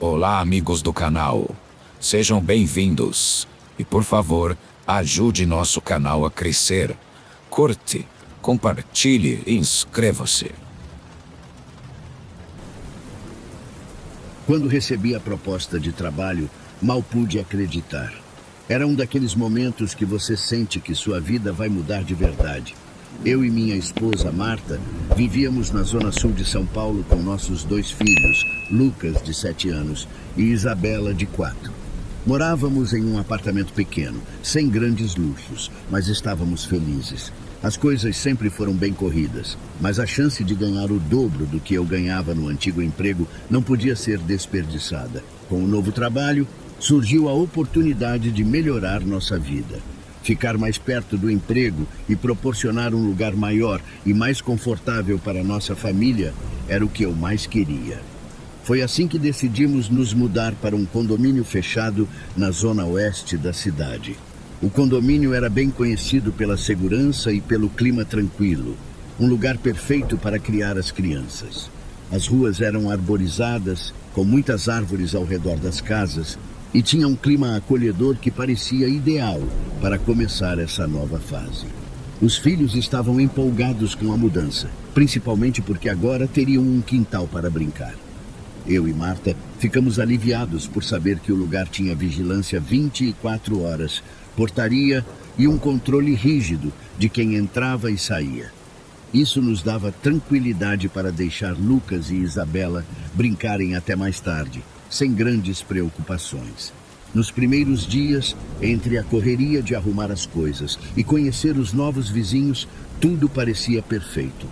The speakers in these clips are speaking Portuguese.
Olá, amigos do canal. Sejam bem-vindos. E por favor, ajude nosso canal a crescer. Curte, compartilhe e inscreva-se. Quando recebi a proposta de trabalho, mal pude acreditar. Era um daqueles momentos que você sente que sua vida vai mudar de verdade. Eu e minha esposa, Marta, vivíamos na zona sul de São Paulo com nossos 2 filhos, Lucas, de 7 anos, e Isabela, de 4. Morávamos em um apartamento pequeno, sem grandes luxos, mas estávamos felizes. As coisas sempre foram bem corridas, mas a chance de ganhar o dobro do que eu ganhava no antigo emprego não podia ser desperdiçada. Com o novo trabalho, surgiu a oportunidade de melhorar nossa vida. Ficar mais perto do emprego e proporcionar um lugar maior e mais confortável para nossa família era o que eu mais queria. Foi assim que decidimos nos mudar para um condomínio fechado na zona oeste da cidade. O condomínio era bem conhecido pela segurança e pelo clima tranquilo, um lugar perfeito para criar as crianças. As ruas eram arborizadas, com muitas árvores ao redor das casas, e tinha um clima acolhedor que parecia ideal para começar essa nova fase. Os filhos estavam empolgados com a mudança, principalmente porque agora teriam um quintal para brincar. Eu e Marta ficamos aliviados por saber que o lugar tinha vigilância 24 horas, portaria e um controle rígido de quem entrava e saía. Isso nos dava tranquilidade para deixar Lucas e Isabela brincarem até mais tarde, sem grandes preocupações. Nos primeiros dias, entre a correria de arrumar as coisas e conhecer os novos vizinhos, tudo parecia perfeito.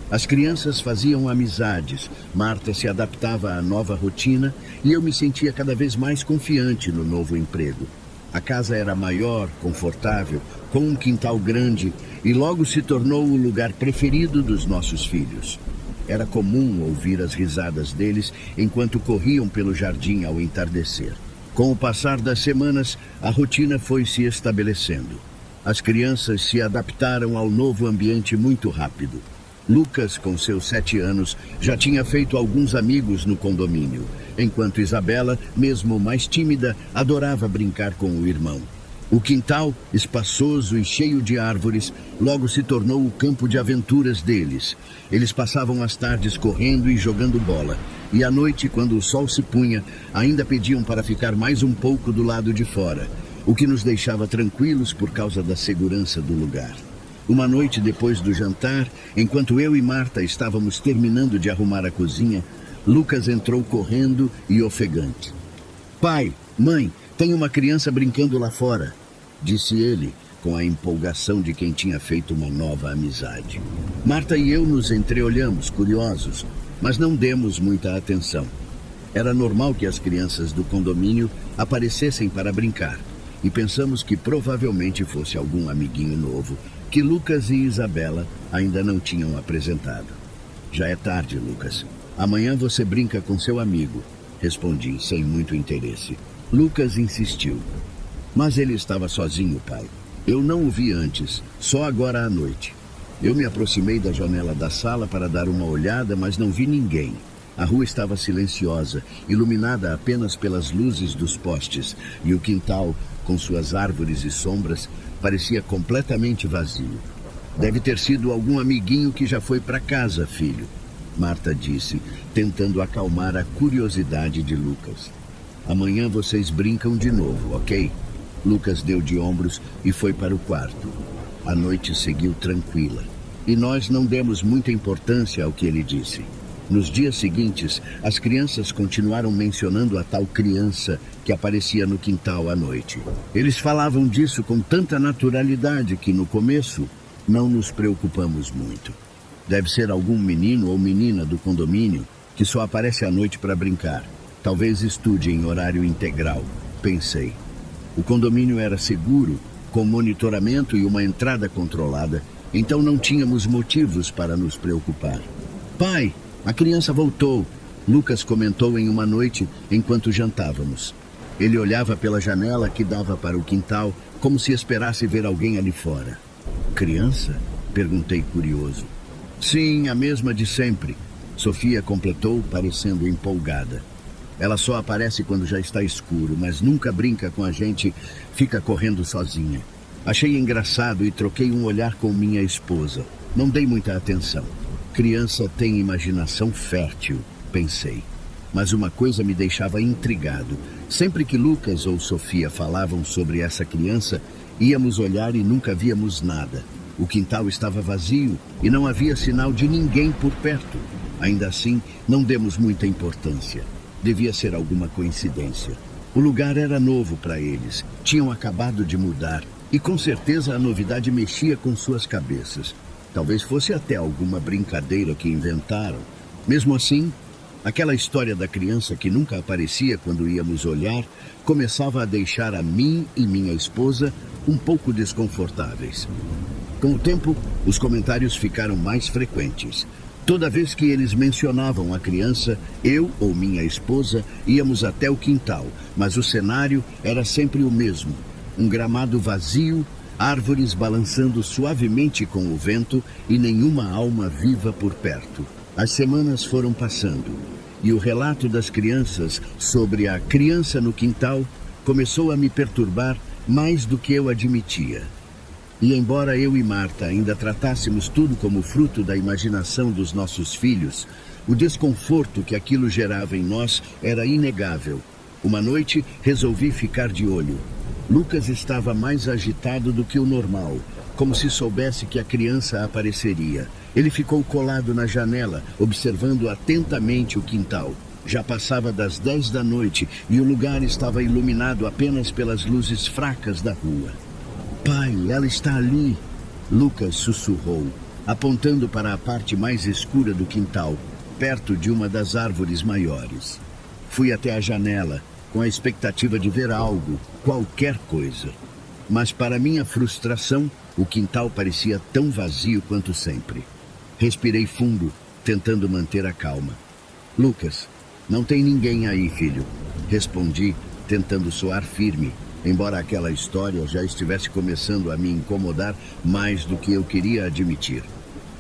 As crianças faziam amizades, Marta se adaptava à nova rotina e eu me sentia cada vez mais confiante no novo emprego. A casa era maior, confortável, com um quintal grande e logo se tornou o lugar preferido dos nossos filhos. Era comum ouvir as risadas deles enquanto corriam pelo jardim ao entardecer. Com o passar das semanas, a rotina foi se estabelecendo. As crianças se adaptaram ao novo ambiente muito rápido. Lucas, com seus 7 anos, já tinha feito alguns amigos no condomínio, enquanto Isabela, mesmo mais tímida, adorava brincar com o irmão. O quintal, espaçoso e cheio de árvores, logo se tornou o campo de aventuras deles. Eles passavam as tardes correndo e jogando bola, e à noite, quando o sol se punha, ainda pediam para ficar mais um pouco do lado de fora, o que nos deixava tranquilos por causa da segurança do lugar. Uma noite depois do jantar, enquanto eu e Marta estávamos terminando de arrumar a cozinha, Lucas entrou correndo e ofegante. "Pai, mãe, tem uma criança brincando lá fora", disse ele, com a empolgação de quem tinha feito uma nova amizade. Marta e eu nos entreolhamos, curiosos, mas não demos muita atenção. Era normal que as crianças do condomínio aparecessem para brincar, e pensamos que provavelmente fosse algum amiguinho novo, que Lucas e Isabela ainda não tinham apresentado. "Já é tarde, Lucas. Amanhã você brinca com seu amigo", respondi sem muito interesse. Lucas insistiu. "Mas ele estava sozinho, pai. Eu não o vi antes, só agora à noite." Eu me aproximei da janela da sala para dar uma olhada, mas não vi ninguém. A rua estava silenciosa, iluminada apenas pelas luzes dos postes, e o quintal, com suas árvores e sombras, parecia completamente vazio. "Deve ter sido algum amiguinho que já foi para casa, filho", Marta disse, tentando acalmar a curiosidade de Lucas. "Amanhã vocês brincam de novo, ok?" Lucas deu de ombros e foi para o quarto. A noite seguiu tranquila, e nós não demos muita importância ao que ele disse. Nos dias seguintes, as crianças continuaram mencionando a tal criança que aparecia no quintal à noite. Eles falavam disso com tanta naturalidade que, no começo, não nos preocupamos muito. "Deve ser algum menino ou menina do condomínio que só aparece à noite para brincar. Talvez estude em horário integral", pensei. O condomínio era seguro, com monitoramento e uma entrada controlada, então não tínhamos motivos para nos preocupar. "Pai, a criança voltou", Lucas comentou em uma noite enquanto jantávamos. Ele olhava pela janela que dava para o quintal, como se esperasse ver alguém ali fora. "Criança?", perguntei curioso. "Sim, a mesma de sempre", Sofia completou, parecendo empolgada. Ela só aparece quando já está escuro, mas nunca brinca com a gente, fica correndo sozinha. Achei engraçado e troquei um olhar com minha esposa. Não dei muita atenção. Criança tem imaginação fértil, pensei. Mas uma coisa me deixava intrigado. Sempre que Lucas ou Sofia falavam sobre essa criança, íamos olhar e nunca víamos nada. O quintal estava vazio e não havia sinal de ninguém por perto. Ainda assim, não demos muita importância. Devia ser alguma coincidência. O lugar era novo para eles. Tinham acabado de mudar. E com certeza a novidade mexia com suas cabeças. Talvez fosse até alguma brincadeira que inventaram. Mesmo assim, aquela história da criança que nunca aparecia quando íamos olhar começava a deixar a mim e minha esposa um pouco desconfortáveis. Com o tempo, os comentários ficaram mais frequentes. Toda vez que eles mencionavam a criança, eu ou minha esposa íamos até o quintal, mas o cenário era sempre o mesmo. Um gramado vazio, árvores balançando suavemente com o vento e nenhuma alma viva por perto. As semanas foram passando e o relato das crianças sobre a criança no quintal começou a me perturbar mais do que eu admitia. E embora eu e Marta ainda tratássemos tudo como fruto da imaginação dos nossos filhos, o desconforto que aquilo gerava em nós era inegável. Uma noite, resolvi ficar de olho. Lucas estava mais agitado do que o normal, como se soubesse que a criança apareceria. Ele ficou colado na janela, observando atentamente o quintal. Já passava das 10 da noite e o lugar estava iluminado apenas pelas luzes fracas da rua. Pai, ela está ali, Lucas sussurrou, apontando para a parte mais escura do quintal, perto de uma das árvores maiores. Fui até a janela, com a expectativa de ver algo, qualquer coisa. Mas para minha frustração, o quintal parecia tão vazio quanto sempre. Respirei fundo, tentando manter a calma. Lucas, não tem ninguém aí, filho, respondi, tentando soar firme, embora aquela história já estivesse começando a me incomodar mais do que eu queria admitir.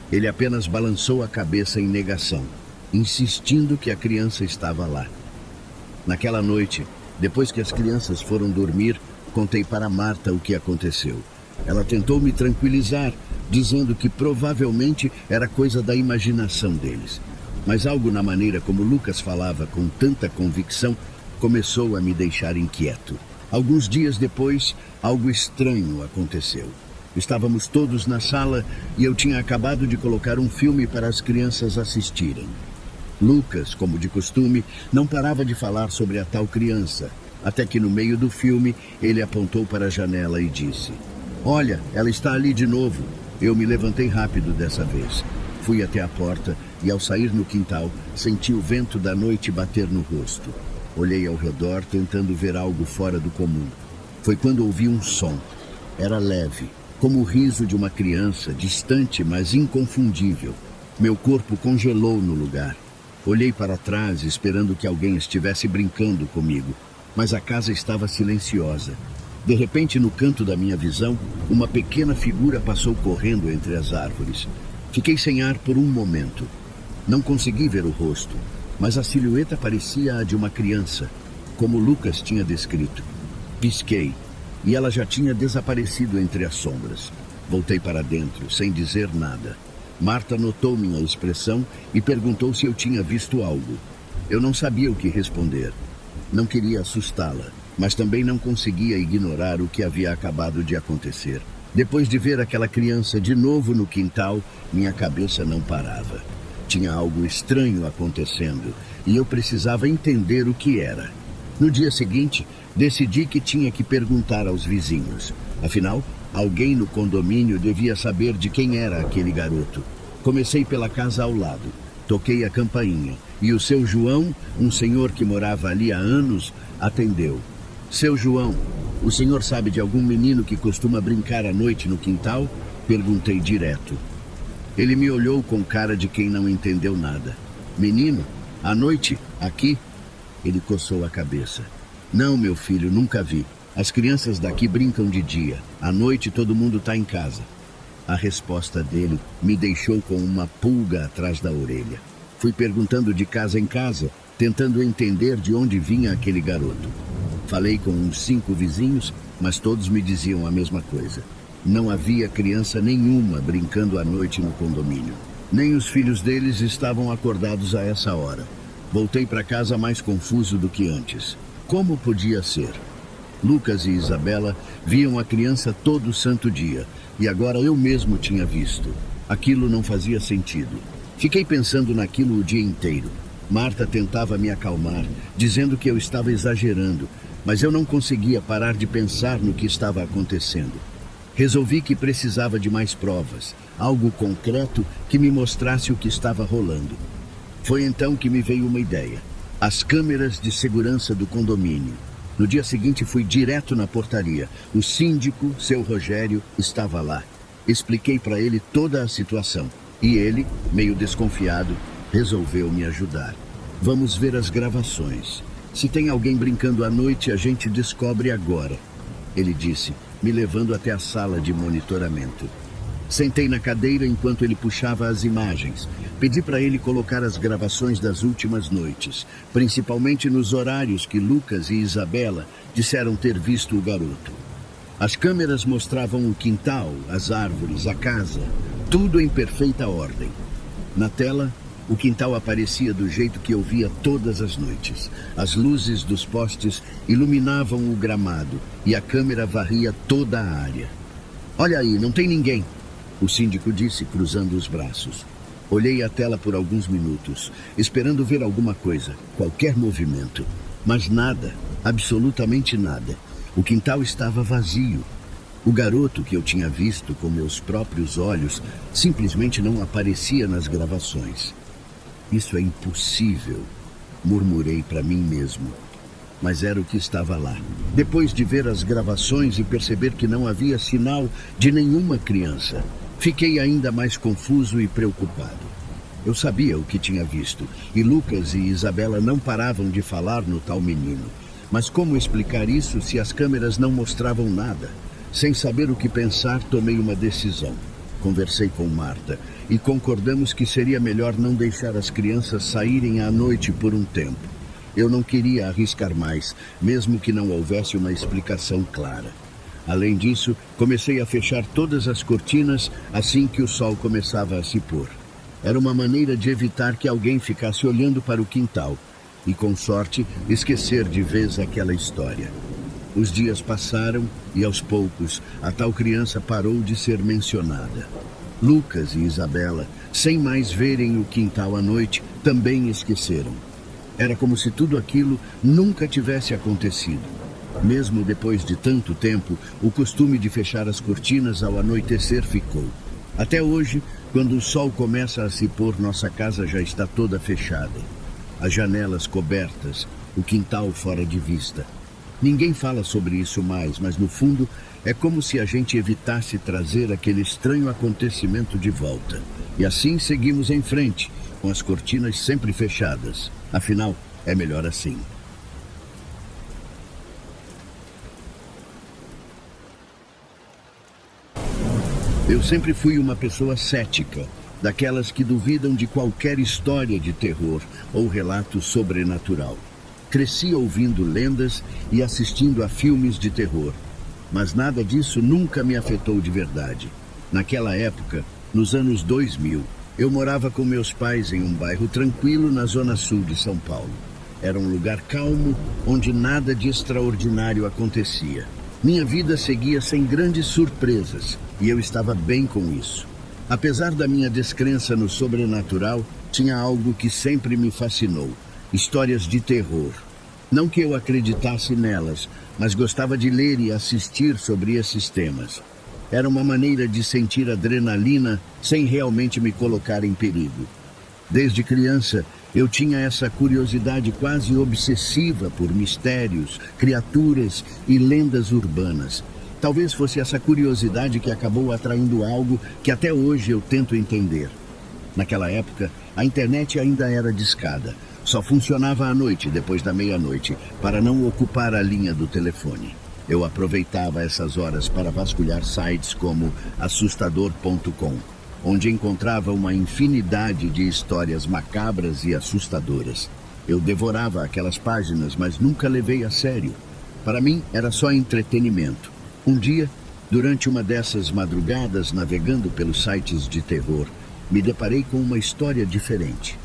Ele apenas balançou a cabeça em negação, insistindo que a criança estava lá. Naquela noite, depois que as crianças foram dormir, contei para Marta o que aconteceu. Ela tentou me tranquilizar, dizendo que provavelmente era coisa da imaginação deles. Mas algo na maneira como Lucas falava com tanta convicção começou a me deixar inquieto. Alguns dias depois, algo estranho aconteceu. Estávamos todos na sala e eu tinha acabado de colocar um filme para as crianças assistirem. Lucas, como de costume, não parava de falar sobre a tal criança, até que no meio do filme ele apontou para a janela e disse: "Olha, ela está ali de novo." Eu me levantei rápido dessa vez. Fui até a porta e, ao sair no quintal, senti o vento da noite bater no rosto. Olhei ao redor, tentando ver algo fora do comum. Foi quando ouvi um som. Era leve, como o riso de uma criança, distante, mas inconfundível. Meu corpo congelou no lugar. Olhei para trás, esperando que alguém estivesse brincando comigo, mas a casa estava silenciosa. De repente, no canto da minha visão, uma pequena figura passou correndo entre as árvores. Fiquei sem ar por um momento. Não consegui ver o rosto, mas a silhueta parecia a de uma criança, como Lucas tinha descrito. Pisquei, e ela já tinha desaparecido entre as sombras. Voltei para dentro, sem dizer nada. Marta notou minha expressão e perguntou se eu tinha visto algo. Eu não sabia o que responder. Não queria assustá-la, mas também não conseguia ignorar o que havia acabado de acontecer. Depois de ver aquela criança de novo no quintal, minha cabeça não parava. Tinha algo estranho acontecendo e eu precisava entender o que era. No dia seguinte, decidi que tinha que perguntar aos vizinhos. Afinal, alguém no condomínio devia saber de quem era aquele garoto. Comecei pela casa ao lado. Toquei a campainha e o seu João, um senhor que morava ali há anos, atendeu. "Seu João, o senhor sabe de algum menino que costuma brincar à noite no quintal?" Perguntei direto. Ele me olhou com cara de quem não entendeu nada. "Menino? À noite? Aqui?" Ele coçou a cabeça. "Não, meu filho, nunca vi. As crianças daqui brincam de dia. À noite todo mundo está em casa." A resposta dele me deixou com uma pulga atrás da orelha. Fui perguntando de casa em casa, tentando entender de onde vinha aquele garoto. Falei com uns 5 vizinhos, mas todos me diziam a mesma coisa. Não havia criança nenhuma brincando à noite no condomínio. Nem os filhos deles estavam acordados a essa hora. Voltei para casa mais confuso do que antes. Como podia ser? Lucas e Isabela viam a criança todo santo dia, e agora eu mesmo tinha visto. Aquilo não fazia sentido. Fiquei pensando naquilo o dia inteiro. Marta tentava me acalmar, dizendo que eu estava exagerando, mas eu não conseguia parar de pensar no que estava acontecendo. Resolvi que precisava de mais provas, algo concreto que me mostrasse o que estava rolando. Foi então que me veio uma ideia: as câmeras de segurança do condomínio. No dia seguinte fui direto na portaria. O síndico, seu Rogério, estava lá. Expliquei para ele toda a situação e ele, meio desconfiado, resolveu me ajudar. Vamos ver as gravações. Se tem alguém brincando à noite, a gente descobre agora, ele disse, me levando até a sala de monitoramento. Sentei na cadeira enquanto ele puxava as imagens. Pedi para ele colocar as gravações das últimas noites, principalmente nos horários que Lucas e Isabela disseram ter visto o garoto. As câmeras mostravam o quintal, as árvores, a casa, tudo em perfeita ordem. Na tela, o quintal aparecia do jeito que eu via todas as noites. As luzes dos postes iluminavam o gramado e a câmera varria toda a área. Olha aí, não tem ninguém, o síndico disse, cruzando os braços. Olhei a tela por alguns minutos, esperando ver alguma coisa, qualquer movimento. Mas nada, absolutamente nada. O quintal estava vazio. O garoto que eu tinha visto com meus próprios olhos simplesmente não aparecia nas gravações. Isso é impossível, murmurei para mim mesmo. Mas era o que estava lá. Depois de ver as gravações e perceber que não havia sinal de nenhuma criança, fiquei ainda mais confuso e preocupado. Eu sabia o que tinha visto, e Lucas e Isabela não paravam de falar no tal menino. Mas como explicar isso se as câmeras não mostravam nada? Sem saber o que pensar, tomei uma decisão. Conversei com Marta e concordamos que seria melhor não deixar as crianças saírem à noite por um tempo. Eu não queria arriscar mais, mesmo que não houvesse uma explicação clara. Além disso, comecei a fechar todas as cortinas assim que o sol começava a se pôr. Era uma maneira de evitar que alguém ficasse olhando para o quintal e, com sorte, esquecer de vez aquela história. Os dias passaram e, aos poucos, a tal criança parou de ser mencionada. Lucas e Isabela, sem mais verem o quintal à noite, também esqueceram. Era como se tudo aquilo nunca tivesse acontecido. Mesmo depois de tanto tempo, o costume de fechar as cortinas ao anoitecer ficou. Até hoje, quando o sol começa a se pôr, nossa casa já está toda fechada. As janelas cobertas, o quintal fora de vista. Ninguém fala sobre isso mais, mas no fundo é como se a gente evitasse trazer aquele estranho acontecimento de volta. E assim seguimos em frente, com as cortinas sempre fechadas. Afinal, é melhor assim. Eu sempre fui uma pessoa cética, daquelas que duvidam de qualquer história de terror ou relato sobrenatural. Cresci ouvindo lendas e assistindo a filmes de terror, mas nada disso nunca me afetou de verdade. Naquela época, nos anos 2000, eu morava com meus pais em um bairro tranquilo na zona sul de São Paulo. Era um lugar calmo, onde nada de extraordinário acontecia. Minha vida seguia sem grandes surpresas, e eu estava bem com isso. Apesar da minha descrença no sobrenatural, tinha algo que sempre me fascinou: histórias de terror. Não que eu acreditasse nelas, mas gostava de ler e assistir sobre esses temas. Era uma maneira de sentir adrenalina sem realmente me colocar em perigo. Desde criança, eu tinha essa curiosidade quase obsessiva por mistérios, criaturas e lendas urbanas. Talvez fosse essa curiosidade que acabou atraindo algo que até hoje eu tento entender. Naquela época, a internet ainda era discada. Só funcionava à noite, depois da meia-noite, para não ocupar a linha do telefone. Eu aproveitava essas horas para vasculhar sites como assustador.com, onde encontrava uma infinidade de histórias macabras e assustadoras. Eu devorava aquelas páginas, mas nunca levei a sério. Para mim, era só entretenimento. Um dia, durante uma dessas madrugadas navegando pelos sites de terror, me deparei com uma história diferente.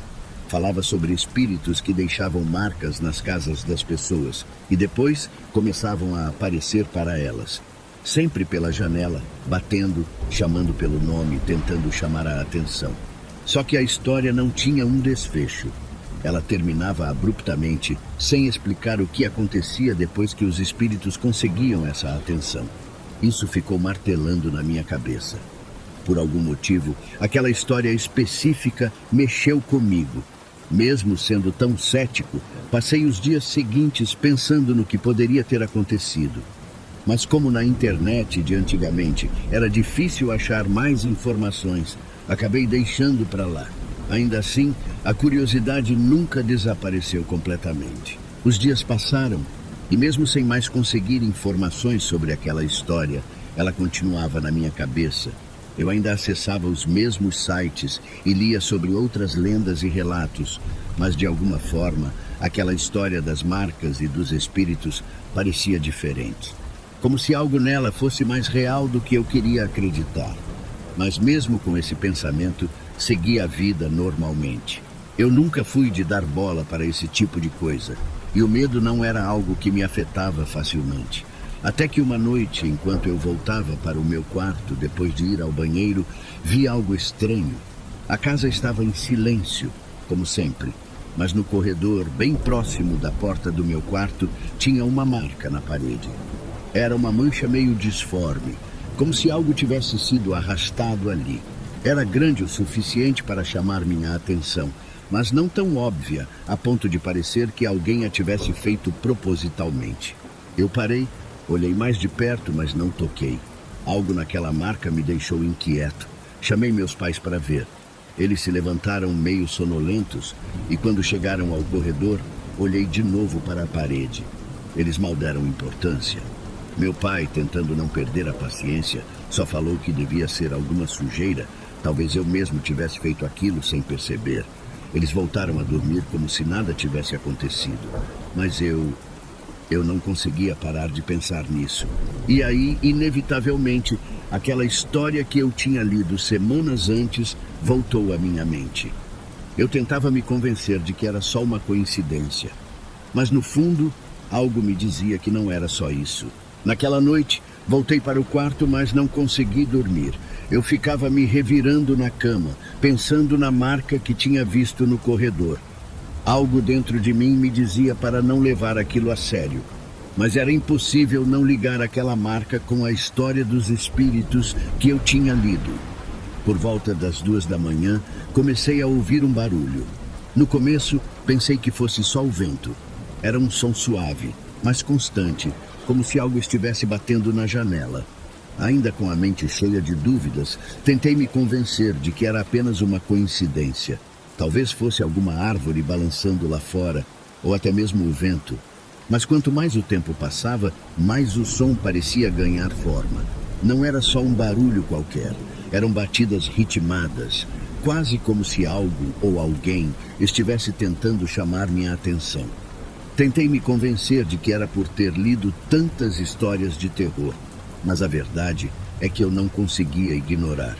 Falava sobre espíritos que deixavam marcas nas casas das pessoas e depois começavam a aparecer para elas. Sempre pela janela, batendo, chamando pelo nome, tentando chamar a atenção. Só que a história não tinha um desfecho. Ela terminava abruptamente, sem explicar o que acontecia depois que os espíritos conseguiam essa atenção. Isso ficou martelando na minha cabeça. Por algum motivo, aquela história específica mexeu comigo. Mesmo sendo tão cético, passei os dias seguintes pensando no que poderia ter acontecido. Mas como na internet de antigamente era difícil achar mais informações, acabei deixando para lá. Ainda assim, a curiosidade nunca desapareceu completamente. Os dias passaram e mesmo sem mais conseguir informações sobre aquela história, ela continuava na minha cabeça. Eu ainda acessava os mesmos sites e lia sobre outras lendas e relatos, mas de alguma forma, aquela história das marcas e dos espíritos parecia diferente. Como se algo nela fosse mais real do que eu queria acreditar. Mas mesmo com esse pensamento, segui a vida normalmente. Eu nunca fui de dar bola para esse tipo de coisa, e o medo não era algo que me afetava facilmente. Até que uma noite, enquanto eu voltava para o meu quarto depois de ir ao banheiro, vi algo estranho. A casa estava em silêncio, como sempre, mas no corredor, bem próximo da porta do meu quarto, tinha uma marca na parede. Era uma mancha meio disforme, como se algo tivesse sido arrastado ali. Era grande o suficiente para chamar minha atenção, mas não tão óbvia a ponto de parecer que alguém a tivesse feito propositalmente. Eu parei, olhei mais de perto, mas não toquei. Algo naquela marca me deixou inquieto. Chamei meus pais para ver. Eles se levantaram meio sonolentos e quando chegaram ao corredor, olhei de novo para a parede. Eles mal deram importância. Meu pai, tentando não perder a paciência, só falou que devia ser alguma sujeira. Talvez eu mesmo tivesse feito aquilo sem perceber. Eles voltaram a dormir como se nada tivesse acontecido. Mas eu não conseguia parar de pensar nisso. E aí, inevitavelmente, aquela história que eu tinha lido semanas antes voltou à minha mente. Eu tentava me convencer de que era só uma coincidência. Mas no fundo, algo me dizia que não era só isso. Naquela noite, voltei para o quarto, mas não consegui dormir. Eu ficava me revirando na cama, pensando na marca que tinha visto no corredor. Algo dentro de mim me dizia para não levar aquilo a sério. Mas era impossível não ligar aquela marca com a história dos espíritos que eu tinha lido. Por volta das 2 da manhã, comecei a ouvir um barulho. No começo, pensei que fosse só o vento. Era um som suave, mas constante, como se algo estivesse batendo na janela. Ainda com a mente cheia de dúvidas, tentei me convencer de que era apenas uma coincidência. Talvez fosse alguma árvore balançando lá fora, ou até mesmo o vento. Mas quanto mais o tempo passava, mais o som parecia ganhar forma. Não era só um barulho qualquer, eram batidas ritmadas, quase como se algo ou alguém estivesse tentando chamar minha atenção. Tentei me convencer de que era por ter lido tantas histórias de terror, mas a verdade é que eu não conseguia ignorar.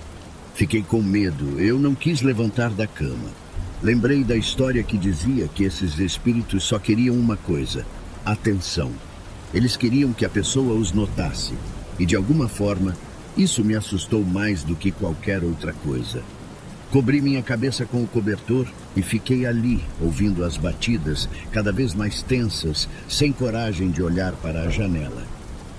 Fiquei com medo, eu não quis levantar da cama. Lembrei da história que dizia que esses espíritos só queriam uma coisa: atenção. Eles queriam que a pessoa os notasse, e de alguma forma, isso me assustou mais do que qualquer outra coisa. Cobri minha cabeça com o cobertor e fiquei ali, ouvindo as batidas, cada vez mais tensas, sem coragem de olhar para a janela.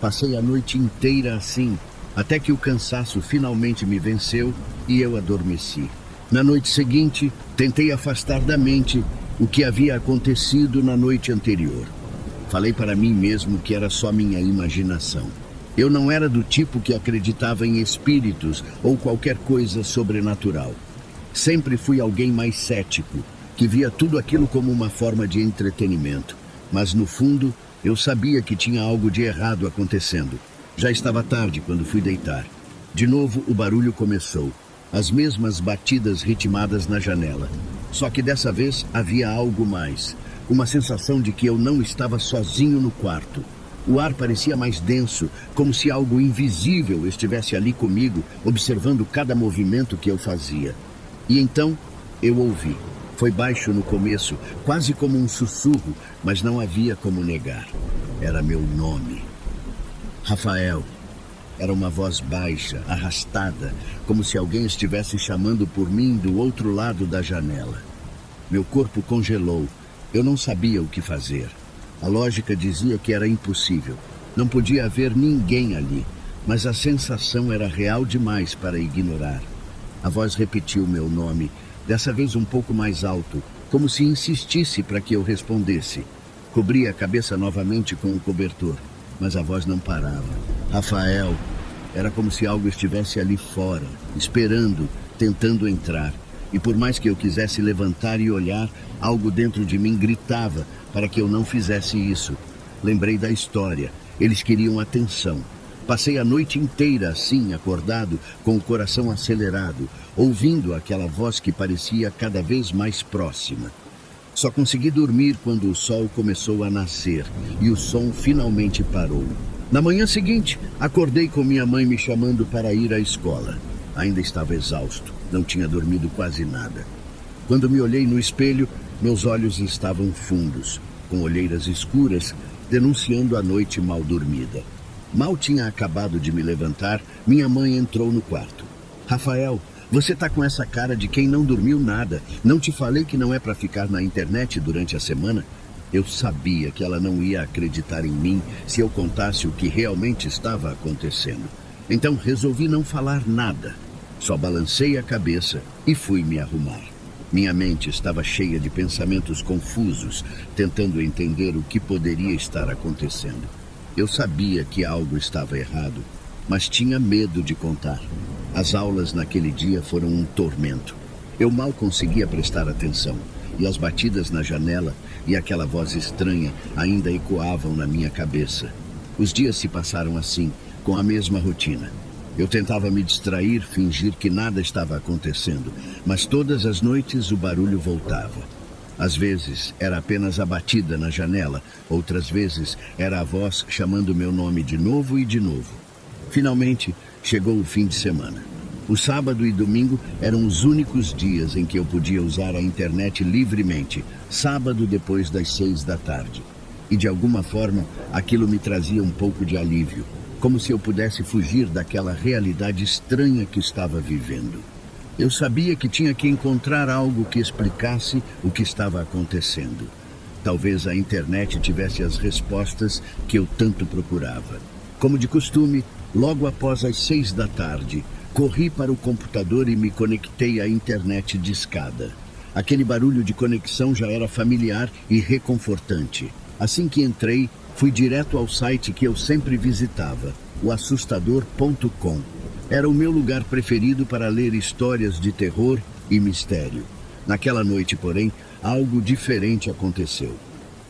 Passei a noite inteira assim, até que o cansaço finalmente me venceu e eu adormeci. Na noite seguinte, tentei afastar da mente o que havia acontecido na noite anterior. Falei para mim mesmo que era só minha imaginação. Eu não era do tipo que acreditava em espíritos ou qualquer coisa sobrenatural. Sempre fui alguém mais cético, que via tudo aquilo como uma forma de entretenimento. Mas no fundo, eu sabia que tinha algo de errado acontecendo. Já estava tarde quando fui deitar. De novo, o barulho começou. As mesmas batidas ritmadas na janela. Só que dessa vez havia algo mais. uma sensação de que eu não estava sozinho no quarto. O ar parecia mais denso, como se algo invisível estivesse ali comigo, observando cada movimento que eu fazia. E então eu ouvi. Foi baixo no começo, quase como um sussurro, mas não havia como negar. Era meu nome. Rafael. Era uma voz baixa, arrastada, como se alguém estivesse chamando por mim do outro lado da janela. Meu corpo congelou. Eu não sabia o que fazer. A lógica dizia que era impossível. Não podia haver ninguém ali, mas a sensação era real demais para ignorar. A voz repetiu meu nome, dessa vez um pouco mais alto, como se insistisse para que eu respondesse. Cobri a cabeça novamente com o cobertor, mas a voz não parava. Rafael. Era como se algo estivesse ali fora, esperando, tentando entrar. E por mais que eu quisesse levantar e olhar, algo dentro de mim gritava para que eu não fizesse isso. Lembrei da história. Eles queriam atenção. Passei a noite inteira assim, acordado, com o coração acelerado, ouvindo aquela voz que parecia cada vez mais próxima. Só consegui dormir quando o sol começou a nascer e o som finalmente parou. Na manhã seguinte, acordei com minha mãe me chamando para ir à escola. Ainda estava exausto, não tinha dormido quase nada. Quando me olhei no espelho, meus olhos estavam fundos, com olheiras escuras, denunciando a noite mal dormida. Mal tinha acabado de me levantar, minha mãe entrou no quarto. Rafael, você tá com essa cara de quem não dormiu nada. Não te falei que não é para ficar na internet durante a semana? Eu sabia que ela não ia acreditar em mim se eu contasse o que realmente estava acontecendo. Então resolvi não falar nada. Só balancei a cabeça e fui me arrumar. Minha mente estava cheia de pensamentos confusos, tentando entender o que poderia estar acontecendo. Eu sabia que algo estava errado, mas tinha medo de contar. As aulas naquele dia foram um tormento. Eu mal conseguia prestar atenção, e as batidas na janela e aquela voz estranha ainda ecoavam na minha cabeça. Os dias se passaram assim, com a mesma rotina. Eu tentava me distrair, fingir que nada estava acontecendo, mas todas as noites o barulho voltava. Às vezes era apenas a batida na janela, outras vezes era a voz chamando meu nome de novo e de novo. Finalmente, chegou o fim de semana. O sábado e domingo eram os únicos dias em que eu podia usar a internet livremente, sábado depois das 6 da tarde. E de alguma forma, aquilo me trazia um pouco de alívio, como se eu pudesse fugir daquela realidade estranha que estava vivendo. Eu sabia que tinha que encontrar algo que explicasse o que estava acontecendo. Talvez a internet tivesse as respostas que eu tanto procurava. Como de costume, logo após as 6 da tarde, corri para o computador e me conectei à internet discada. Aquele barulho de conexão já era familiar e reconfortante. Assim que entrei, fui direto ao site que eu sempre visitava, o assustador.com. Era o meu lugar preferido para ler histórias de terror e mistério. Naquela noite, porém, algo diferente aconteceu.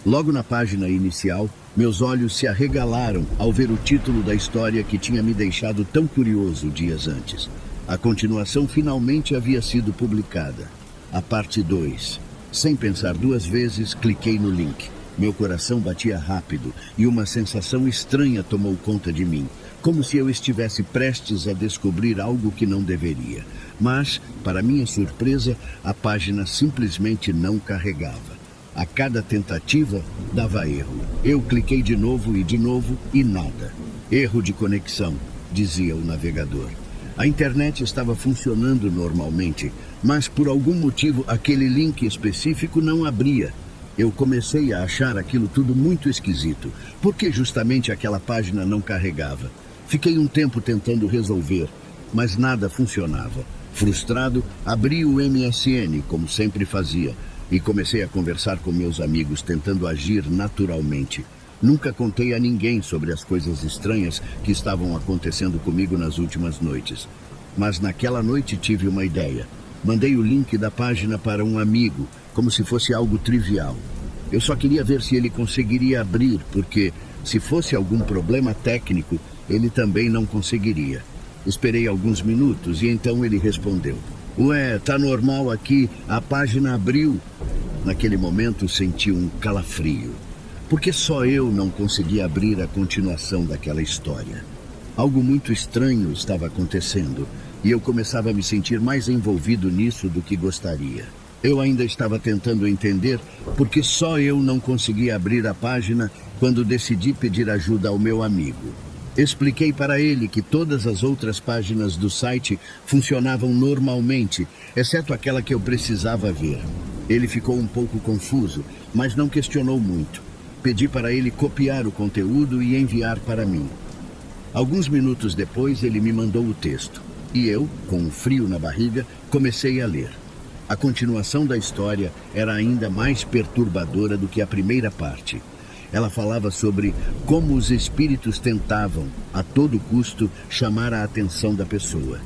Logo na página inicial, meus olhos se arregalaram ao ver o título da história que tinha me deixado tão curioso dias antes. A continuação finalmente havia sido publicada. A parte 2. Sem pensar duas vezes, cliquei no link. Meu coração batia rápido e uma sensação estranha tomou conta de mim, como se eu estivesse prestes a descobrir algo que não deveria. Mas, para minha surpresa, a página simplesmente não carregava. A cada tentativa, dava erro. Eu cliquei de novo e nada. Erro de conexão, dizia o navegador. A internet estava funcionando normalmente, mas por algum motivo aquele link específico não abria. Eu comecei a achar aquilo tudo muito esquisito. Por que justamente aquela página não carregava? Fiquei um tempo tentando resolver, mas nada funcionava. Frustrado, abri o MSN, como sempre fazia, e comecei a conversar com meus amigos, tentando agir naturalmente. Nunca contei a ninguém sobre as coisas estranhas que estavam acontecendo comigo nas últimas noites. Mas naquela noite tive uma ideia. Mandei o link da página para um amigo, como se fosse algo trivial. Eu só queria ver se ele conseguiria abrir, porque, se fosse algum problema técnico, ele também não conseguiria. Esperei alguns minutos e então ele respondeu: "Ué, tá normal aqui, a página abriu." Naquele momento senti um calafrio, porque só eu não conseguia abrir a continuação daquela história. Algo muito estranho estava acontecendo e eu começava a me sentir mais envolvido nisso do que gostaria. Eu ainda estava tentando entender porque só eu não conseguia abrir a página quando decidi pedir ajuda ao meu amigo. Expliquei para ele que todas as outras páginas do site funcionavam normalmente, exceto aquela que eu precisava ver. Ele ficou um pouco confuso, mas não questionou muito. Pedi para ele copiar o conteúdo e enviar para mim. Alguns minutos depois, ele me mandou o texto. E eu, com um frio na barriga, comecei a ler. A continuação da história era ainda mais perturbadora do que a primeira parte. Ela falava sobre como os espíritos tentavam, a todo custo, chamar a atenção da pessoa.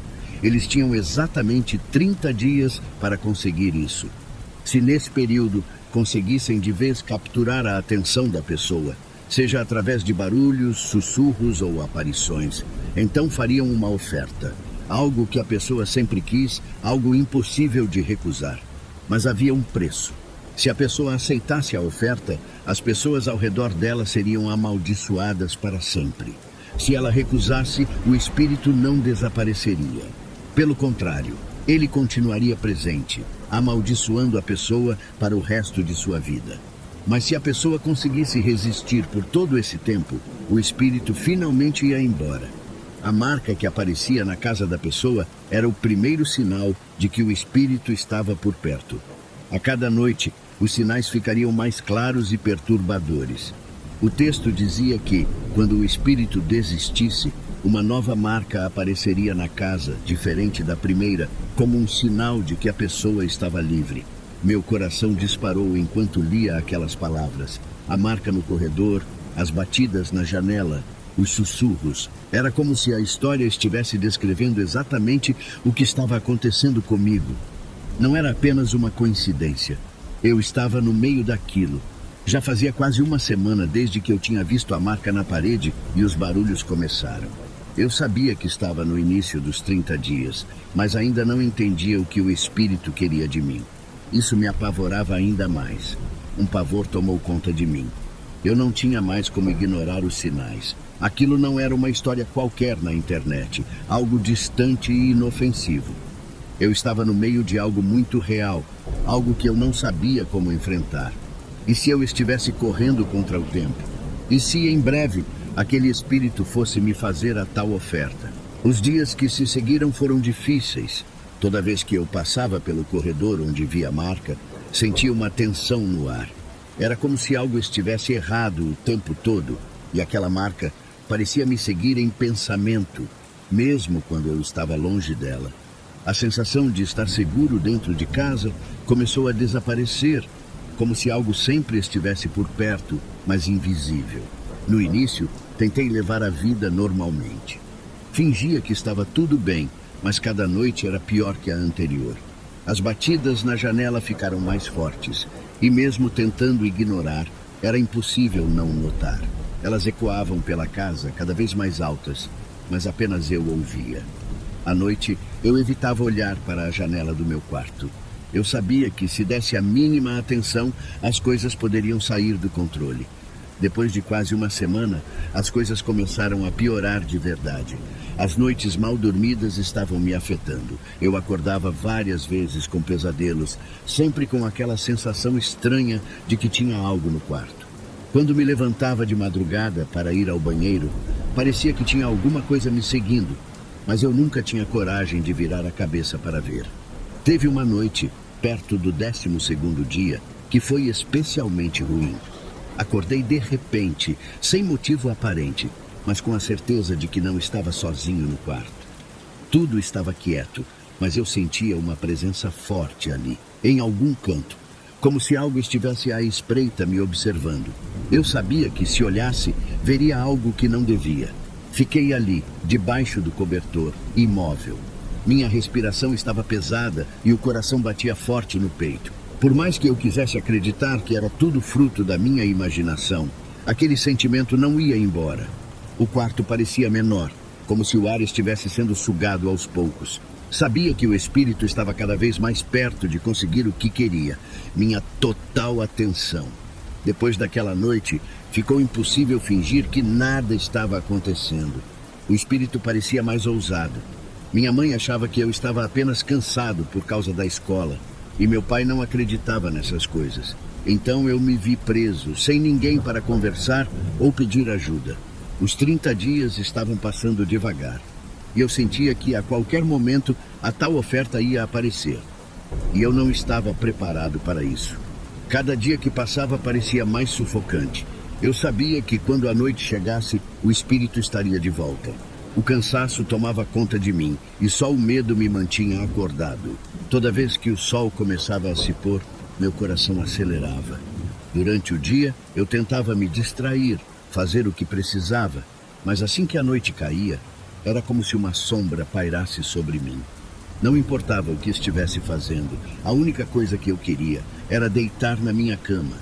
Eles tinham exatamente 30 dias para conseguir isso. Se nesse período conseguissem de vez capturar a atenção da pessoa, seja através de barulhos, sussurros ou aparições, então fariam uma oferta. Algo que a pessoa sempre quis, algo impossível de recusar. Mas havia um preço. Se a pessoa aceitasse a oferta, as pessoas ao redor dela seriam amaldiçoadas para sempre. Se ela recusasse, o espírito não desapareceria. Pelo contrário, ele continuaria presente, amaldiçoando a pessoa para o resto de sua vida. Mas se a pessoa conseguisse resistir por todo esse tempo, o espírito finalmente ia embora. A marca que aparecia na casa da pessoa era o primeiro sinal de que o espírito estava por perto. A cada noite, os sinais ficariam mais claros e perturbadores. O texto dizia que, quando o espírito desistisse, uma nova marca apareceria na casa, diferente da primeira, como um sinal de que a pessoa estava livre. Meu coração disparou enquanto lia aquelas palavras. A marca no corredor, as batidas na janela, os sussurros. Era como se a história estivesse descrevendo exatamente o que estava acontecendo comigo. Não era apenas uma coincidência. Eu estava no meio daquilo. Já fazia quase uma semana desde que eu tinha visto a marca na parede e os barulhos começaram. Eu sabia que estava no início dos 30 dias, mas ainda não entendia o que o espírito queria de mim. Isso me apavorava ainda mais. Um pavor tomou conta de mim. Eu não tinha mais como ignorar os sinais. Aquilo não era uma história qualquer na internet, algo distante e inofensivo. Eu estava no meio de algo muito real, algo que eu não sabia como enfrentar. E se eu estivesse correndo contra o tempo? E se em breve aquele espírito fosse me fazer a tal oferta? Os dias que se seguiram foram difíceis. Toda vez que eu passava pelo corredor onde vi a marca, sentia uma tensão no ar. Era como se algo estivesse errado o tempo todo, e aquela marca parecia me seguir em pensamento, mesmo quando eu estava longe dela. A sensação de estar seguro dentro de casa começou a desaparecer, como se algo sempre estivesse por perto, mas invisível. No início, tentei levar a vida normalmente. Fingia que estava tudo bem, mas cada noite era pior que a anterior. As batidas na janela ficaram mais fortes, e mesmo tentando ignorar, era impossível não notar. Elas ecoavam pela casa, cada vez mais altas, mas apenas eu ouvia. À noite, eu evitava olhar para a janela do meu quarto. Eu sabia que, se desse a mínima atenção, as coisas poderiam sair do controle. Depois de quase uma semana, as coisas começaram a piorar de verdade. As noites mal dormidas estavam me afetando. Eu acordava várias vezes com pesadelos, sempre com aquela sensação estranha de que tinha algo no quarto. Quando me levantava de madrugada para ir ao banheiro, parecia que tinha alguma coisa me seguindo, mas eu nunca tinha coragem de virar a cabeça para ver. Teve uma noite, perto do 12º dia, que foi especialmente ruim. Acordei de repente, sem motivo aparente, mas com a certeza de que não estava sozinho no quarto. Tudo estava quieto, mas eu sentia uma presença forte ali, em algum canto, como se algo estivesse à espreita me observando. Eu sabia que, se olhasse, veria algo que não devia. Fiquei ali, debaixo do cobertor, imóvel. Minha respiração estava pesada e o coração batia forte no peito. Por mais que eu quisesse acreditar que era tudo fruto da minha imaginação, aquele sentimento não ia embora. O quarto parecia menor, como se o ar estivesse sendo sugado aos poucos. Sabia que o espírito estava cada vez mais perto de conseguir o que queria, minha total atenção. Depois daquela noite, ficou impossível fingir que nada estava acontecendo. O espírito parecia mais ousado. Minha mãe achava que eu estava apenas cansado por causa da escola, e meu pai não acreditava nessas coisas. Então eu me vi preso, sem ninguém para conversar ou pedir ajuda. Os 30 dias estavam passando devagar, e eu sentia que a qualquer momento a tal oferta ia aparecer. E eu não estava preparado para isso. Cada dia que passava parecia mais sufocante. Eu sabia que quando a noite chegasse, o espírito estaria de volta. O cansaço tomava conta de mim, e só o medo me mantinha acordado. Toda vez que o sol começava a se pôr, meu coração acelerava. Durante o dia, eu tentava me distrair, fazer o que precisava, mas assim que a noite caía, era como se uma sombra pairasse sobre mim. Não importava o que estivesse fazendo, a única coisa que eu queria era deitar na minha cama.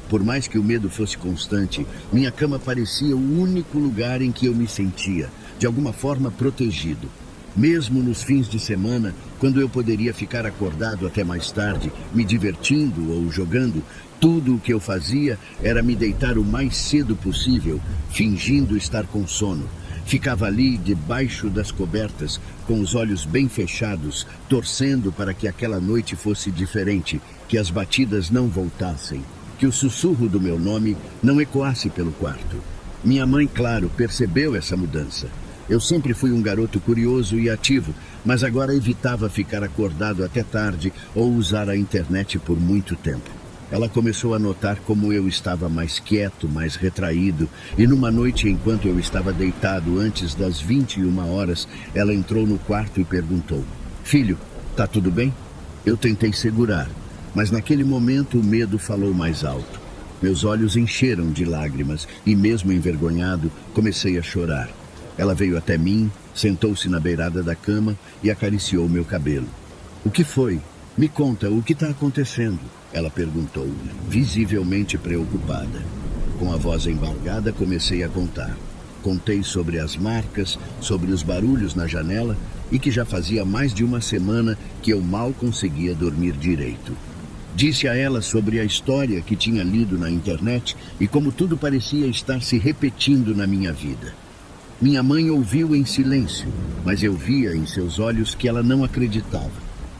Por mais que o medo fosse constante, minha cama parecia o único lugar em que eu me sentia, de alguma forma, protegido. Mesmo nos fins de semana, quando eu poderia ficar acordado até mais tarde, me divertindo ou jogando, tudo o que eu fazia era me deitar o mais cedo possível, fingindo estar com sono. Ficava ali, debaixo das cobertas, com os olhos bem fechados, torcendo para que aquela noite fosse diferente, que as batidas não voltassem, que o sussurro do meu nome não ecoasse pelo quarto. Minha mãe, claro, percebeu essa mudança. Eu sempre fui um garoto curioso e ativo, mas agora evitava ficar acordado até tarde ou usar a internet por muito tempo. Ela começou a notar como eu estava mais quieto, mais retraído, e numa noite, enquanto eu estava deitado antes das 21 horas, ela entrou no quarto e perguntou: "Filho, tá tudo bem?" Eu tentei segurar, mas naquele momento o medo falou mais alto. Meus olhos encheram de lágrimas e, mesmo envergonhado, comecei a chorar. Ela veio até mim, sentou-se na beirada da cama e acariciou meu cabelo. "O que foi? Me conta, o que está acontecendo?" Ela perguntou, visivelmente preocupada. Com a voz embargada, comecei a contar. Contei sobre as marcas, sobre os barulhos na janela e que já fazia mais de uma semana que eu mal conseguia dormir direito. Disse a ela sobre a história que tinha lido na internet e como tudo parecia estar se repetindo na minha vida. Minha mãe ouviu em silêncio, mas eu via em seus olhos que ela não acreditava.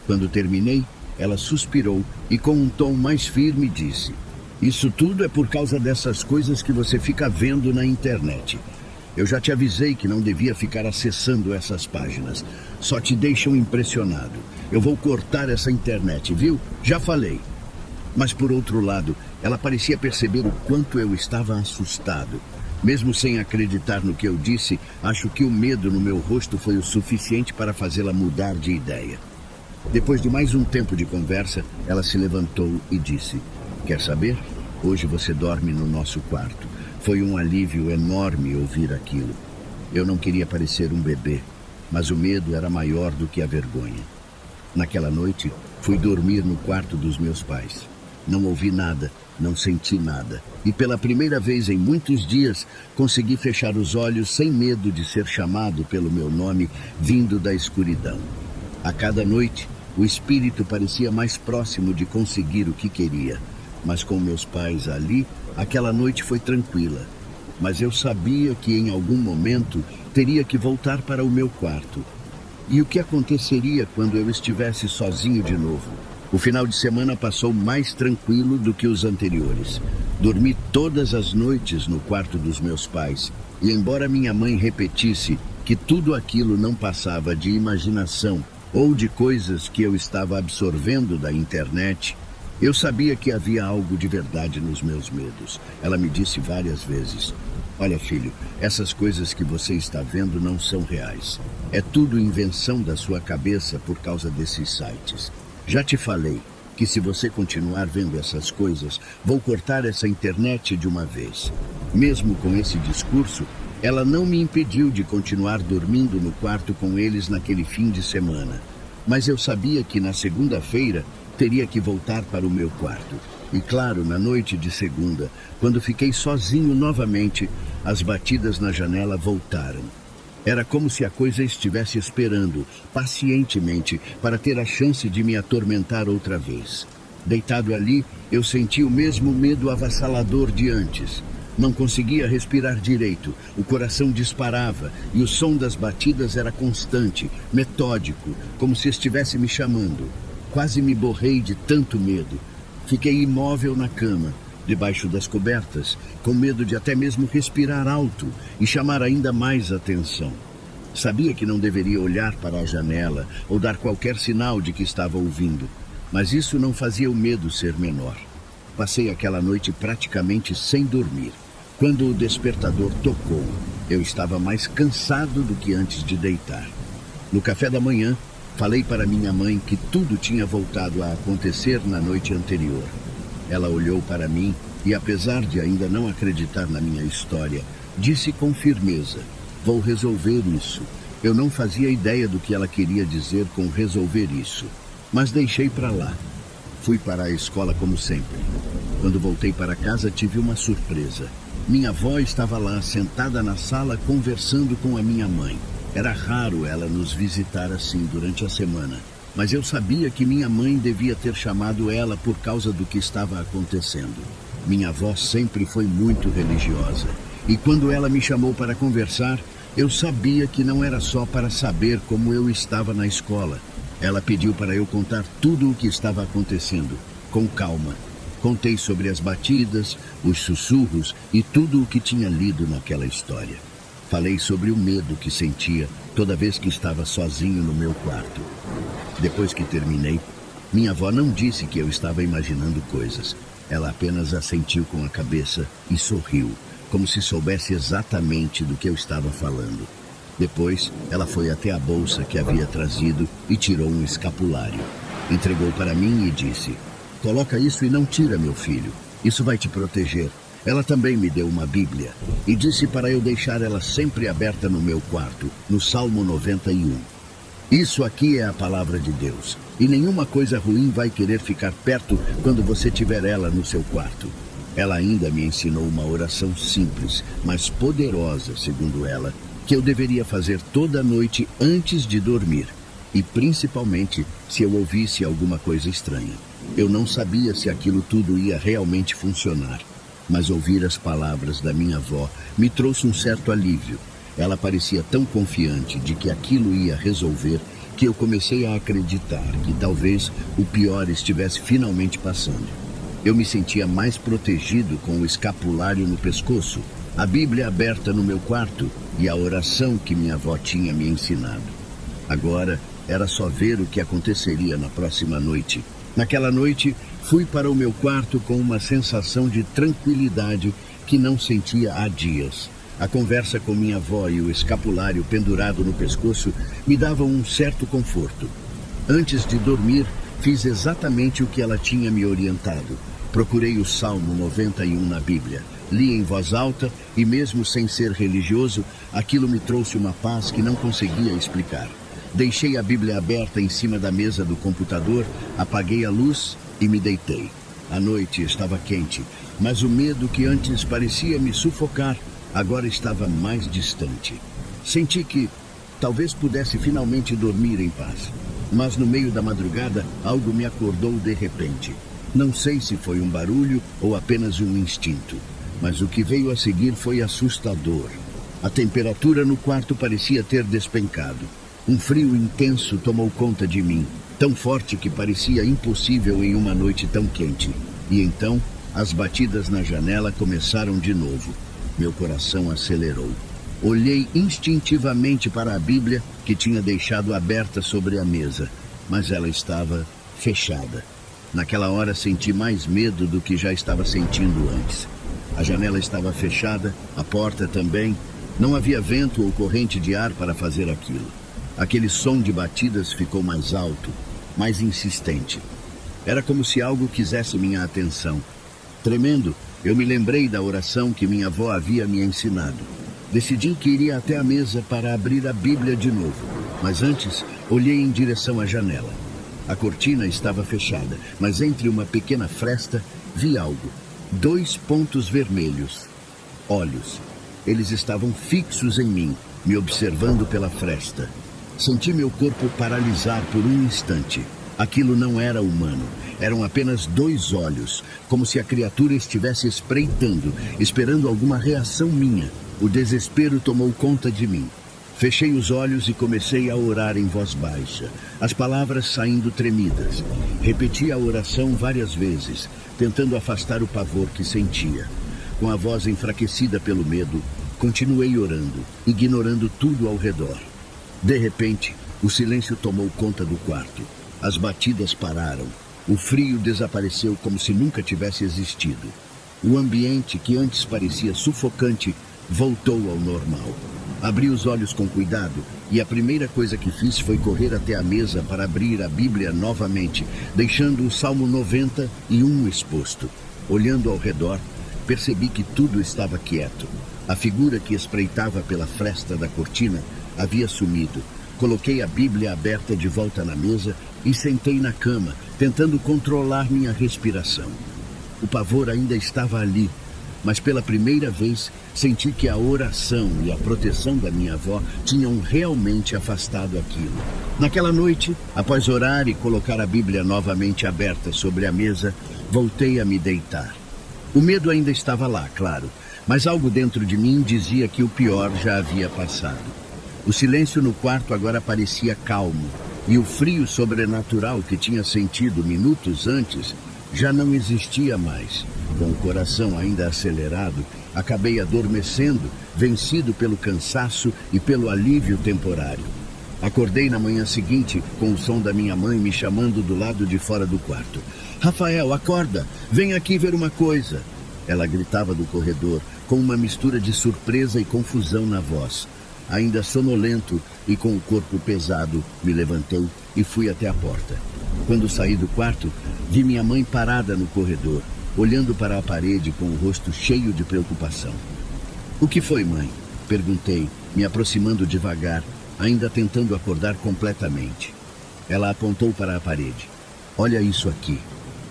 Quando terminei, ela suspirou e com um tom mais firme disse: "Isso tudo é por causa dessas coisas que você fica vendo na internet. Eu já te avisei que não devia ficar acessando essas páginas. Só te deixam impressionado. Eu vou cortar essa internet, viu? Já falei." Mas por outro lado, ela parecia perceber o quanto eu estava assustado. Mesmo sem acreditar no que eu disse, acho que o medo no meu rosto foi o suficiente para fazê-la mudar de ideia. Depois de mais um tempo de conversa, ela se levantou e disse: "Quer saber? Hoje você dorme no nosso quarto." Foi um alívio enorme ouvir aquilo. Eu não queria parecer um bebê, mas o medo era maior do que a vergonha. Naquela noite, fui dormir no quarto dos meus pais. Não ouvi nada, não senti nada. E pela primeira vez em muitos dias, consegui fechar os olhos sem medo de ser chamado pelo meu nome vindo da escuridão. A cada noite, o espírito parecia mais próximo de conseguir o que queria. Mas com meus pais ali, aquela noite foi tranquila. Mas eu sabia que em algum momento teria que voltar para o meu quarto. E o que aconteceria quando eu estivesse sozinho de novo? O final de semana passou mais tranquilo do que os anteriores. Dormi todas as noites no quarto dos meus pais. E embora minha mãe repetisse que tudo aquilo não passava de imaginação ou de coisas que eu estava absorvendo da internet, eu sabia que havia algo de verdade nos meus medos. Ela me disse várias vezes: "Olha, filho, essas coisas que você está vendo não são reais. É tudo invenção da sua cabeça por causa desses sites. Já te falei que se você continuar vendo essas coisas, vou cortar essa internet de uma vez." Mesmo com esse discurso, ela não me impediu de continuar dormindo no quarto com eles naquele fim de semana. Mas eu sabia que na segunda-feira teria que voltar para o meu quarto. E claro, na noite de segunda, quando fiquei sozinho novamente, as batidas na janela voltaram. Era como se a coisa estivesse esperando, pacientemente, para ter a chance de me atormentar outra vez. Deitado ali, eu senti o mesmo medo avassalador de antes. Não conseguia respirar direito, o coração disparava e o som das batidas era constante, metódico, como se estivesse me chamando. Quase me borrei de tanto medo. Fiquei imóvel na cama, debaixo das cobertas, com medo de até mesmo respirar alto e chamar ainda mais atenção. Sabia que não deveria olhar para a janela ou dar qualquer sinal de que estava ouvindo, mas isso não fazia o medo ser menor. Passei aquela noite praticamente sem dormir. Quando o despertador tocou, eu estava mais cansado do que antes de deitar. No café da manhã, falei para minha mãe que tudo tinha voltado a acontecer na noite anterior. Ela olhou para mim e, apesar de ainda não acreditar na minha história, disse com firmeza: "Vou resolver isso." Eu não fazia ideia do que ela queria dizer com resolver isso, mas deixei para lá. Fui para a escola como sempre. Quando voltei para casa, tive uma surpresa. Minha avó estava lá, sentada na sala, conversando com a minha mãe. Era raro ela nos visitar assim durante a semana, mas eu sabia que minha mãe devia ter chamado ela por causa do que estava acontecendo. Minha avó sempre foi muito religiosa, e quando ela me chamou para conversar, eu sabia que não era só para saber como eu estava na escola. Ela pediu para eu contar tudo o que estava acontecendo, com calma. Contei sobre as batidas, os sussurros e tudo o que tinha lido naquela história. Falei sobre o medo que sentia toda vez que estava sozinho no meu quarto. Depois que terminei, minha avó não disse que eu estava imaginando coisas. Ela apenas assentiu com a cabeça e sorriu, como se soubesse exatamente do que eu estava falando. Depois, ela foi até a bolsa que havia trazido e tirou um escapulário. Entregou para mim e disse: "Coloca isso e não tira, meu filho. Isso vai te proteger." Ela também me deu uma Bíblia e disse para eu deixar ela sempre aberta no meu quarto, no Salmo 91. Isso aqui é a palavra de Deus, e nenhuma coisa ruim vai querer ficar perto quando você tiver ela no seu quarto. Ela ainda me ensinou uma oração simples, mas poderosa, segundo ela, que eu deveria fazer toda noite antes de dormir, e principalmente se eu ouvisse alguma coisa estranha. Eu não sabia se aquilo tudo ia realmente funcionar, mas ouvir as palavras da minha avó me trouxe um certo alívio. Ela parecia tão confiante de que aquilo ia resolver que eu comecei a acreditar que talvez o pior estivesse finalmente passando. Eu me sentia mais protegido com o escapulário no pescoço, a Bíblia aberta no meu quarto e a oração que minha avó tinha me ensinado. Agora era só ver o que aconteceria na próxima noite. Naquela noite, fui para o meu quarto com uma sensação de tranquilidade que não sentia há dias. A conversa com minha avó e o escapulário pendurado no pescoço me davam um certo conforto. Antes de dormir, fiz exatamente o que ela tinha me orientado. Procurei o Salmo 91 na Bíblia, li em voz alta e, mesmo sem ser religioso, aquilo me trouxe uma paz que não conseguia explicar. Deixei a Bíblia aberta em cima da mesa do computador, apaguei a luz e me deitei. A noite estava quente, mas o medo que antes parecia me sufocar agora estava mais distante. Senti que talvez pudesse finalmente dormir em paz. Mas no meio da madrugada, algo me acordou de repente. Não sei se foi um barulho ou apenas um instinto, mas o que veio a seguir foi assustador. A temperatura no quarto parecia ter despencado. Um frio intenso tomou conta de mim, tão forte que parecia impossível em uma noite tão quente. E então, as batidas na janela começaram de novo. Meu coração acelerou. Olhei instintivamente para a Bíblia, que tinha deixado aberta sobre a mesa, mas ela estava fechada. Naquela hora senti mais medo do que já estava sentindo antes. A janela estava fechada, a porta também. Não havia vento ou corrente de ar para fazer aquilo. Aquele som de batidas ficou mais alto, mais insistente. Era como se algo quisesse minha atenção. Tremendo, eu me lembrei da oração que minha avó havia me ensinado. Decidi que iria até a mesa para abrir a Bíblia de novo, mas antes olhei em direção à janela. A cortina estava fechada, mas entre uma pequena fresta vi algo. 2 pontos vermelhos. Olhos. Eles estavam fixos em mim, me observando pela fresta. Senti meu corpo paralisar por um instante. Aquilo não era humano. Eram apenas 2 olhos, como se a criatura estivesse espreitando, esperando alguma reação minha. O desespero tomou conta de mim. Fechei os olhos e comecei a orar em voz baixa, as palavras saindo tremidas. Repeti a oração várias vezes, tentando afastar o pavor que sentia. Com a voz enfraquecida pelo medo, continuei orando, ignorando tudo ao redor. De repente, o silêncio tomou conta do quarto. As batidas pararam. O frio desapareceu como se nunca tivesse existido. O ambiente, que antes parecia sufocante, voltou ao normal. Abri os olhos com cuidado e a primeira coisa que fiz foi correr até a mesa para abrir a Bíblia novamente, deixando o Salmo 91 exposto. Olhando ao redor, percebi que tudo estava quieto. A figura que espreitava pela fresta da cortina havia sumido. Coloquei a Bíblia aberta de volta na mesa e sentei na cama, tentando controlar minha respiração. O pavor ainda estava ali, mas pela primeira vez senti que a oração e a proteção da minha avó tinham realmente afastado aquilo. Naquela noite, após orar e colocar a Bíblia novamente aberta sobre a mesa, voltei a me deitar. O medo ainda estava lá, claro, mas algo dentro de mim dizia que o pior já havia passado. O silêncio no quarto agora parecia calmo, e o frio sobrenatural que tinha sentido minutos antes já não existia mais. Com o coração ainda acelerado, acabei adormecendo, vencido pelo cansaço e pelo alívio temporário. Acordei na manhã seguinte com o som da minha mãe me chamando do lado de fora do quarto. "Rafael, acorda! Vem aqui ver uma coisa!" Ela gritava do corredor, com uma mistura de surpresa e confusão na voz. Ainda sonolento e com o corpo pesado, me levantei e fui até a porta. Quando saí do quarto, vi minha mãe parada no corredor, olhando para a parede com o rosto cheio de preocupação. "O que foi, mãe?" perguntei, me aproximando devagar, ainda tentando acordar completamente. Ela apontou para a parede. "Olha isso aqui."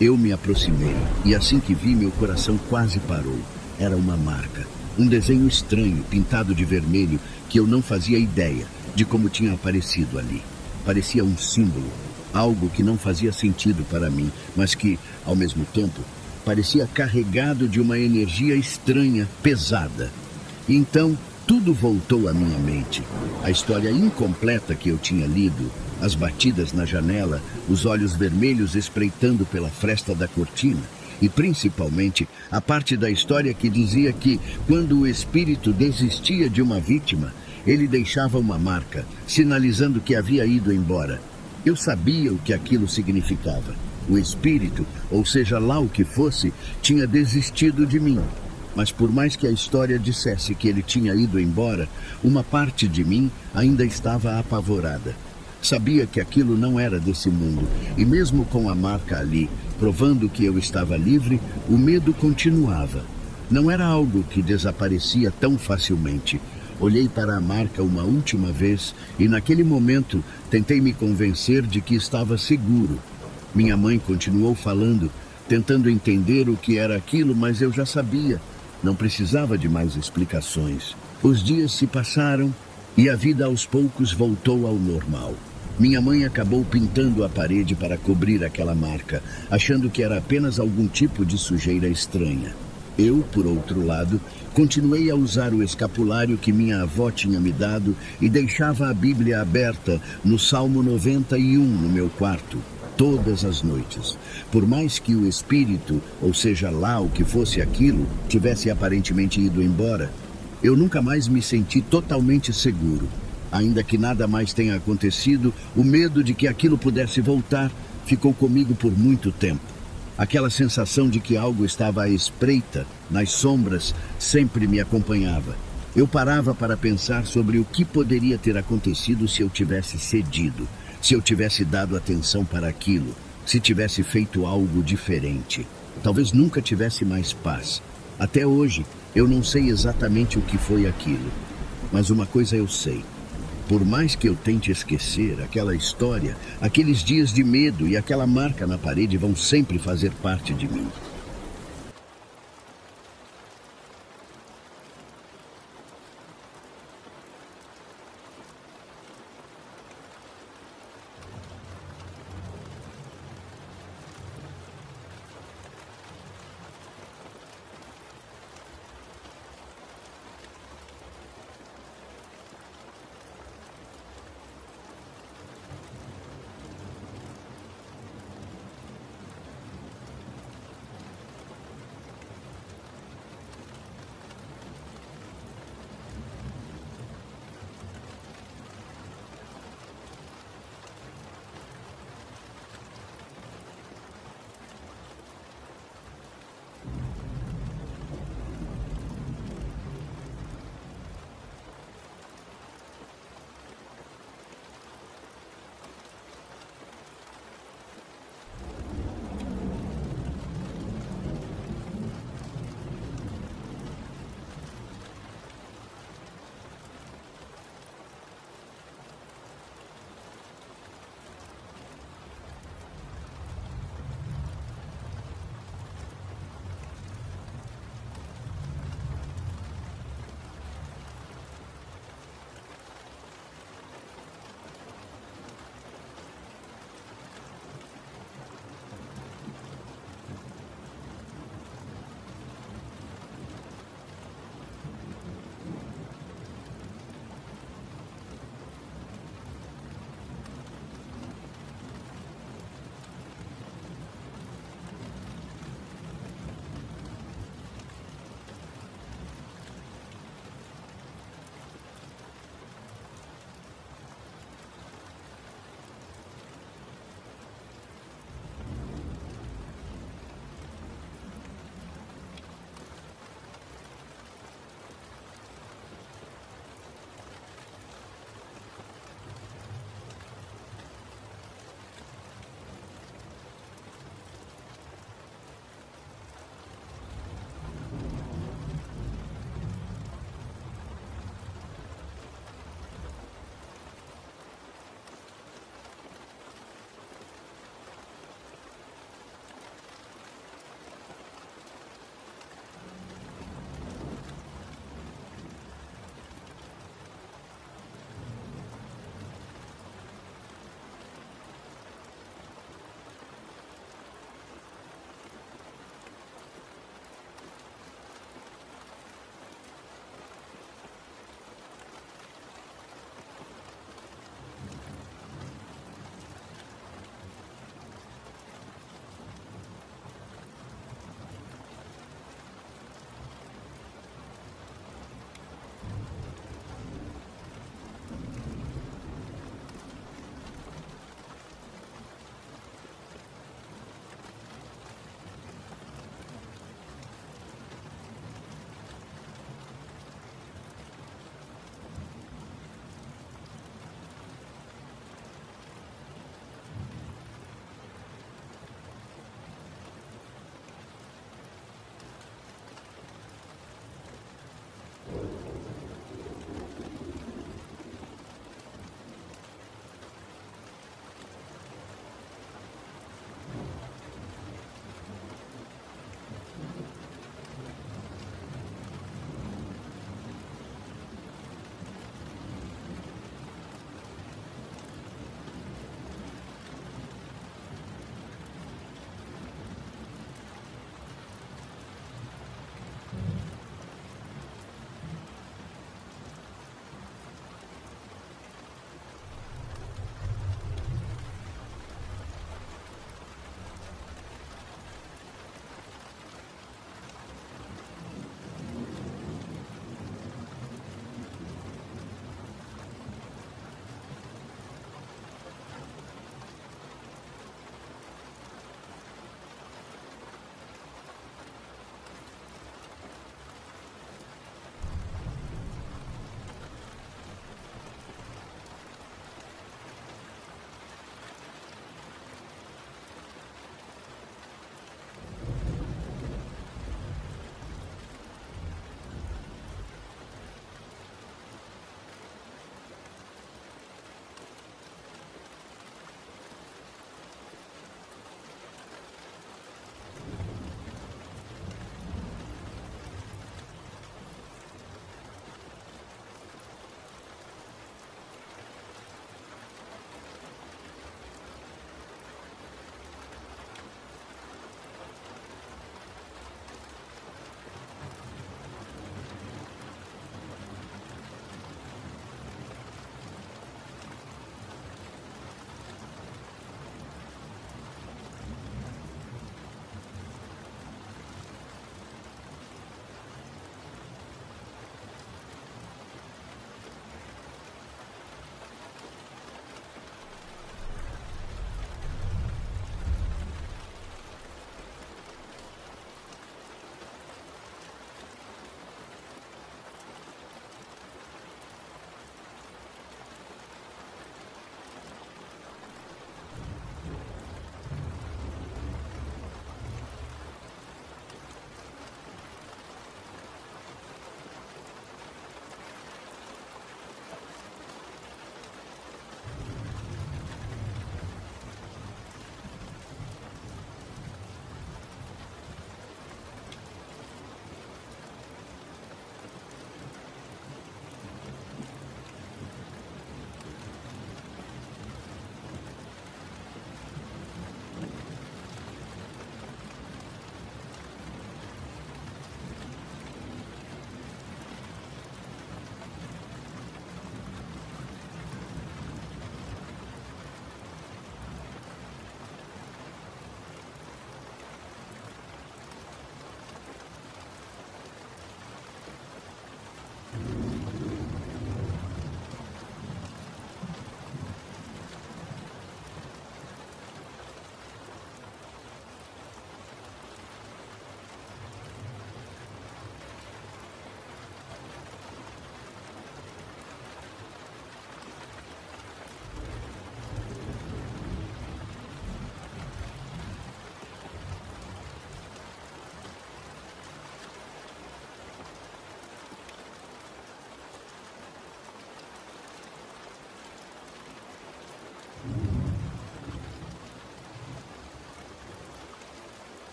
Eu me aproximei e assim que vi, meu coração quase parou. Era uma marca, um desenho estranho, pintado de vermelho, que eu não fazia ideia de como tinha aparecido ali. Parecia um símbolo, algo que não fazia sentido para mim, mas que, ao mesmo tempo, parecia carregado de uma energia estranha, pesada. E então, tudo voltou à minha mente. A história incompleta que eu tinha lido, as batidas na janela, os olhos vermelhos espreitando pela fresta da cortina, e principalmente a parte da história que dizia que, quando o espírito desistia de uma vítima, ele deixava uma marca, sinalizando que havia ido embora. Eu sabia o que aquilo significava. O espírito, ou seja lá o que fosse, tinha desistido de mim. Mas por mais que a história dissesse que ele tinha ido embora, uma parte de mim ainda estava apavorada. Sabia que aquilo não era desse mundo, e mesmo com a marca ali, provando que eu estava livre, o medo continuava. Não era algo que desaparecia tão facilmente. Olhei para a marca uma última vez e naquele momento tentei me convencer de que estava seguro. Minha mãe continuou falando, tentando entender o que era aquilo, mas eu já sabia. Não precisava de mais explicações. Os dias se passaram e a vida aos poucos voltou ao normal. Minha mãe acabou pintando a parede para cobrir aquela marca, achando que era apenas algum tipo de sujeira estranha. Eu, por outro lado, continuei a usar o escapulário que minha avó tinha me dado e deixava a Bíblia aberta no Salmo 91 no meu quarto, todas as noites. Por mais que o espírito, ou seja lá o que fosse aquilo, tivesse aparentemente ido embora, eu nunca mais me senti totalmente seguro. Ainda que nada mais tenha acontecido, o medo de que aquilo pudesse voltar ficou comigo por muito tempo. Aquela sensação de que algo estava à espreita, nas sombras, sempre me acompanhava. Eu parava para pensar sobre o que poderia ter acontecido se eu tivesse cedido, se eu tivesse dado atenção para aquilo, se tivesse feito algo diferente. Talvez nunca tivesse mais paz. Até hoje, eu não sei exatamente o que foi aquilo. Mas uma coisa eu sei. Por mais que eu tente esquecer aquela história, aqueles dias de medo e aquela marca na parede vão sempre fazer parte de mim.